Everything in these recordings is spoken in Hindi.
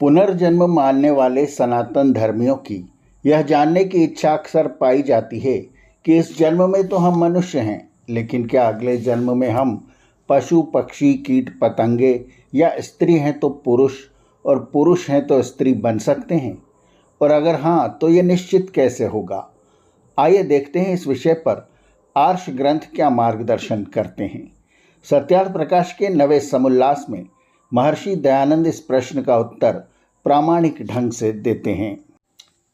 पुनर्जन्म मानने वाले सनातन धर्मियों की यह जानने की इच्छा अक्सर पाई जाती है कि इस जन्म में तो हम मनुष्य हैं, लेकिन क्या अगले जन्म में हम पशु पक्षी कीट पतंगे या स्त्री हैं तो पुरुष और पुरुष हैं तो स्त्री बन सकते हैं? और अगर हाँ तो ये निश्चित कैसे होगा? आइए देखते हैं इस विषय पर आर्ष ग्रंथ क्या मार्गदर्शन करते हैं। सत्यार्थ प्रकाश के नवे समुल्लास में महर्षि दयानंद इस प्रश्न का उत्तर प्रामाणिक ढंग से देते हैं।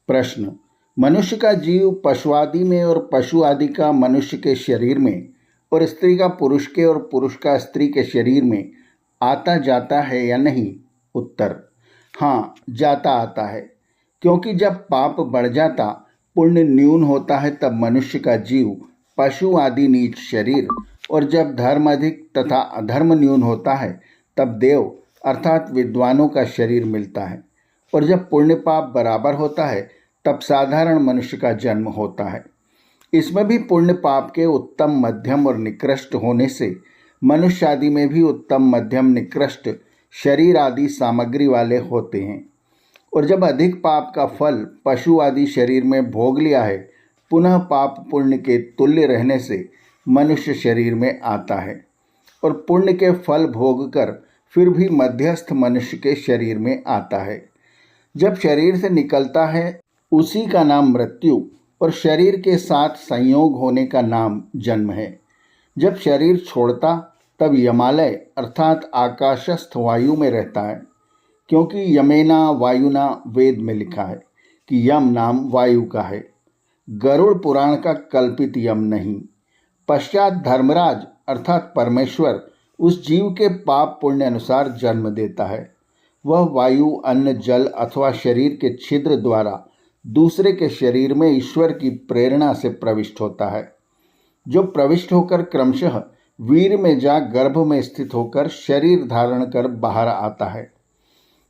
प्रश्न: मनुष्य का जीव पशु आदि में और पशु आदि का मनुष्य के शरीर में और स्त्री का पुरुष के और पुरुष का स्त्री के शरीर में आता जाता है या नहीं? उत्तर: हाँ, जाता आता है, क्योंकि जब पाप बढ़ जाता, पुण्य न्यून होता है, तब मनुष्य का जीव पशु आदि नीच शरीर, और जब धर्म अधिक तथा अधर्म न्यून होता है तब देव अर्थात विद्वानों का शरीर मिलता है, और जब पुण्य पाप बराबर होता है तब साधारण मनुष्य का जन्म होता है। इसमें भी पुण्य पाप के उत्तम मध्यम और निकृष्ट होने से मनुष्य आदि में भी उत्तम मध्यम निकृष्ट शरीर आदि सामग्री वाले होते हैं, और जब अधिक पाप का फल पशु आदि शरीर में भोग लिया है, पुनः पाप पुण्य के तुल्य रहने से मनुष्य शरीर में आता है, और पुण्य के फल भोग कर फिर भी मध्यस्थ मनुष्य के शरीर में आता है। जब शरीर से निकलता है उसी का नाम मृत्यु, और शरीर के साथ संयोग होने का नाम जन्म है। जब शरीर छोड़ता तब यमालय अर्थात आकाशस्थ वायु में रहता है, क्योंकि यमेना वायुना वेद में लिखा है कि यम नाम वायु का है, गरुड़ पुराण का कल्पित यम नहीं। पश्चात धर्मराज अर्थात परमेश्वर उस जीव के पाप पुण्य अनुसार जन्म देता है। वह वायु अन्न जल अथवा शरीर के छिद्र द्वारा दूसरे के शरीर में ईश्वर की प्रेरणा से प्रविष्ट होता है, जो प्रविष्ट होकर क्रमशः वीर में जा गर्भ में स्थित होकर शरीर धारण कर बाहर आता है।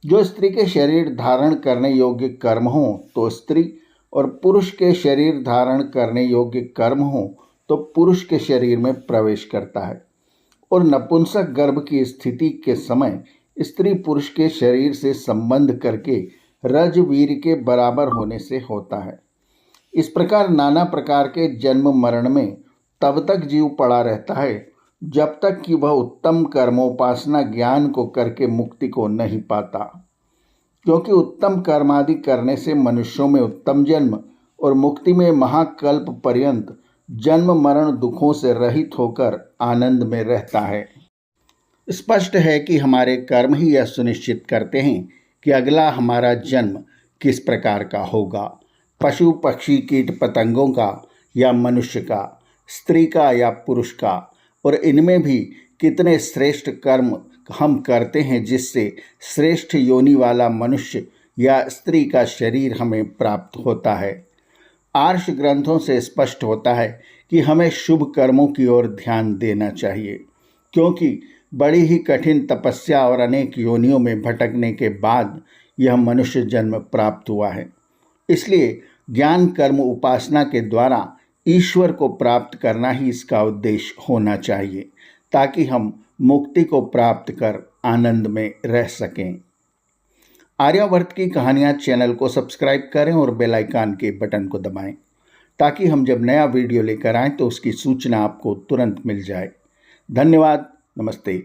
जो स्त्री के शरीर धारण करने योग्य कर्म हो तो स्त्री, और पुरुष के शरीर धारण करने योग्य कर्म हो तो पुरुष के शरीर में प्रवेश करता है, और नपुंसक गर्भ की स्थिति के समय स्त्री पुरुष के शरीर से संबंध करके रजवीर के बराबर होने से होता है। इस प्रकार नाना प्रकार के जन्म मरण में तब तक जीव पड़ा रहता है जब तक कि वह उत्तम कर्मोपासना ज्ञान को करके मुक्ति को नहीं पाता, क्योंकि उत्तम कर्मादि करने से मनुष्यों में उत्तम जन्म और मुक्ति में महाकल्प पर्यंत जन्म मरण दुखों से रहित होकर आनंद में रहता है। स्पष्ट है कि हमारे कर्म ही यह सुनिश्चित करते हैं कि अगला हमारा जन्म किस प्रकार का होगा, पशु पक्षी कीट पतंगों का या मनुष्य का, स्त्री का या पुरुष का, और इनमें भी कितने श्रेष्ठ कर्म हम करते हैं जिससे श्रेष्ठ योनि वाला मनुष्य या स्त्री का शरीर हमें प्राप्त होता है। आर्ष ग्रंथों से स्पष्ट होता है कि हमें शुभ कर्मों की ओर ध्यान देना चाहिए, क्योंकि बड़ी ही कठिन तपस्या और अनेक योनियों में भटकने के बाद यह मनुष्य जन्म प्राप्त हुआ है। इसलिए ज्ञान कर्म उपासना के द्वारा ईश्वर को प्राप्त करना ही इसका उद्देश्य होना चाहिए, ताकि हम मुक्ति को प्राप्त कर आनंद में रह सकें। आर्यावर्त की कहानियाँ चैनल को सब्सक्राइब करें और बेल आइकन के बटन को दबाएं, ताकि हम जब नया वीडियो लेकर आएँ तो उसकी सूचना आपको तुरंत मिल जाए। धन्यवाद। नमस्ते।